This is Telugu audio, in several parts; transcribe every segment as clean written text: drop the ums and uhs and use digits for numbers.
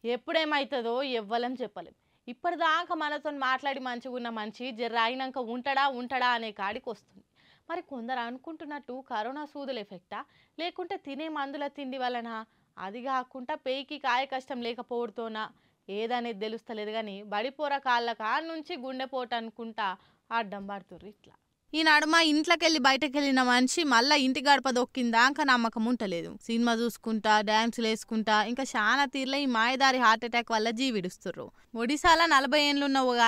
ఎప్పుడేమైతుందో ఎవ్వలం చెప్పలేం. ఇప్పటిదాకా మనతో మాట్లాడి మంచిగా ఉన్న మనిషి జర అయినాక ఉంటాడా అనే కాడికి వస్తుంది. మరి కొందరు అనుకుంటున్నట్టు కరోనా సూదుల ఎఫెక్టా లేకుంటే తినే మందుల తిండి వలన, అది కాకుండా పేయికి కాయ కష్టం లేకపోవడంతోనా ఏదనేది తెలుస్తలేదు. కానీ బడిపోర కాళ్ళ కాడ నుంచి గుండెపోటు అనుకుంటా అడ్డం పడుతుర్రు. ఇట్లా ఈ నడుమ ఇంట్లోకెళ్ళి బయటకెళ్ళిన మనిషి మళ్ళీ ఇంటి గడప దొక్కిందాక నమ్మకం ఉంటలేదు. సినిమా చూసుకుంటా, డ్యాన్సులు వేసుకుంటా, ఇంకా చాలా తీర్ల ఈ మాయదారి హార్ట్ అటాక్ వల్ల జీవిడుస్తుర్రు. ఒడిశాలో 40 ఏళ్ళున్న ఒక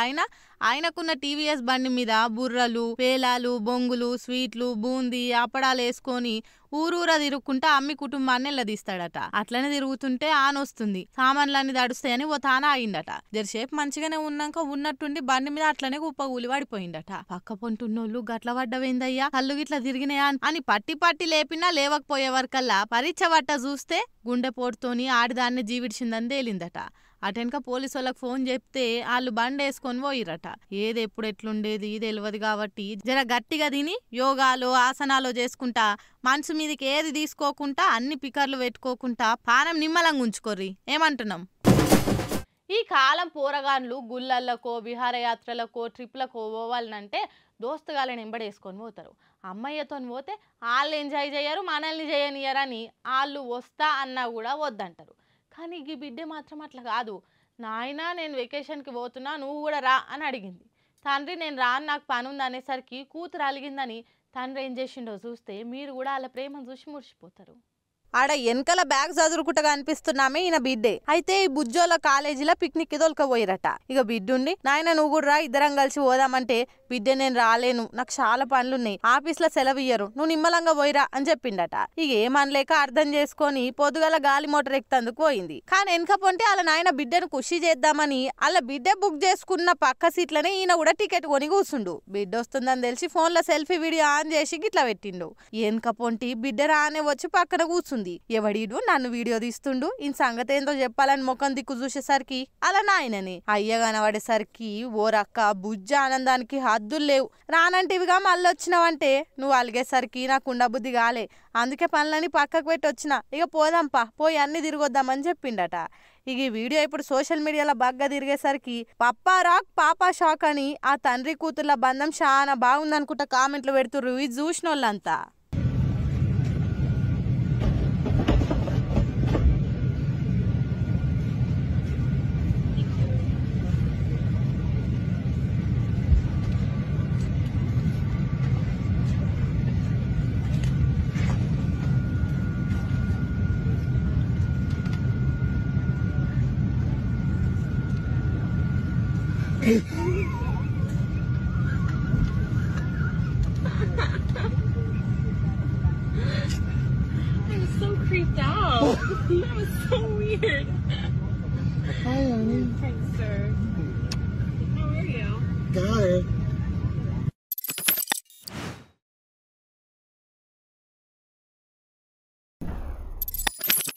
ఆయనకున్న టీవీఎస్ బండి మీద బుర్రలు, పేలాలు, బొంగులు, స్వీట్లు, బూందీ, అప్పడాలు వేసుకొని ఊరూరా తిరుగుకుంటా అమ్మి కుటుంబాన్ని ఎల్లదీస్తాడట. అట్లనే తిరుగుతుంటే ఆనొస్తుంది, సామాన్లన్నీ దడుస్తాయని ఓ తాన ఆగిండట. జరసేపు మంచిగానే ఉన్నాక ఉన్నట్టుండి బండి మీద అట్లనే కుప్పగూలి పడిపోయిందట. పక్క పొంటున్నోళ్ళు గట్ల పడ్డవేందయ్యా, కళ్ళు గిట్ల తిరిగినాయా అని పట్టి లేపినా లేవకపోయే వరకల్లా పరీక్ష పట్ట చూస్తే గుండెపోటుతోని ఆడిదాన్ని జీవిడిచిందని తేలిందట. అటెనక పోలీసు వాళ్ళకి ఫోన్ చెప్తే వాళ్ళు బండి వేసుకొని పోయిరట. ఏది ఎప్పుడు ఎట్లుండేది తెలియదు కాబట్టి జర గట్టిగా తిని యోగాలు ఆసనాలు చేసుకుంటా మనసు మీదకి ఏది తీసుకోకుండా అన్ని పికర్లు పెట్టుకోకుండా పానం నిమ్మలంగా ఉంచుకోర్రి. ఏమంటున్నాం? ఈ కాలం పోరగాన్లు గుళ్ళల్లకో విహారయాత్రలకో ట్రిప్లకో పోవాలనంటే దోస్తుగాళ్ళని ఎంబడేసుకొని పోతారు. అమ్మయ్యతో పోతే వాళ్ళు ఎంజాయ్ చేయరు, మనల్ని చేయనియరని వాళ్ళు వస్తా అన్నా కూడా వద్దంటారు. కానీ ఈ బిడ్డ మాత్రం అట్లా కాదు. నాయనా నేను వెకేషన్కి పోతున్నా, నువ్వు కూడా రా అని అడిగింది. తండ్రి నేను రాను, నాకు పని ఉంది అనేసరికి కూతురు అలిగిందని తండ్రి ఏం చేసిండో చూస్తే మీరు కూడా వాళ్ళ ప్రేమను చూసి మురిసిపోతారు. ఆడ వెనకల బ్యాగ్ చదురుకుంటగా అనిపిస్తున్నామే ఈయన బిడ్డే. అయితే ఈ బుజ్జోల కాలేజీలో పిక్నిక్ దొలకపోయిరట. ఇక బిడ్డుండి నాయన నువ్వు కూడా రా, ఇద్దరం కలిసి పోదామంటే బిడ్డ నేను రాలేను, నాకు చాలా పనులున్నాయి, ఆఫీస్లో సెలవు ఇయ్యరు, నువ్వు నిమ్మలంగా పోయిరా అని చెప్పిండట. ఇక ఏమనలేక అర్థం చేసుకొని పొద్దుగల గాలి మోటార్ ఎక్కుతందుకు పోయింది. కానీ వెనక పొంటే వాళ్ళ నాయన బిడ్డను ఖుషి చేద్దామని వాళ్ళ బిడ్డ బుక్ చేసుకున్న పక్క సీట్లనే ఈయన కూడా టికెట్ కొని కూర్చుండు. బిడ్డ వస్తుందని తెలిసి ఫోన్లో సెల్ఫీ వీడియో ఆన్ చేసి గిట్లా పెట్టిండు. వెనక పొంటి బిడ్డ రానే వచ్చి పక్కన కూర్చుంది. ఎవడీడు నన్ను వీడియో తీస్తుండు, ఈ సంగతి ఏందో చెప్పాలని ముఖం దిక్కు చూసేసరికి అలా నాయనని అయ్య కనబడేసరికి ఓరక్క బుజ్జ ఆనందానికి హద్దులు లేవు. రానంటివిగా మళ్ళీ వచ్చినావంటే నువ్వు అలిగేసరికి నాకు ఉండబుద్ధి కాలే, అందుకే పనులని పక్కకు పెట్టి వచ్చిన, ఇక పోదాంపా, పోయి అన్ని తిరిగొద్దామని చెప్పిండట. ఇక ఈ వీడియో ఇప్పుడు సోషల్ మీడియాలో బాగా తిరిగేసరికి పప్పా రాక్ పాపా షాక్ అని ఆ తండ్రి కూతుర్ల బంధం చాలా బాగుందనుకుంటా కామెంట్లు పెడుతుర్రు ఇది చూసిన వాళ్ళంతా. I was so creeped out. That was so weird. Hi, honey. Thanks, sir.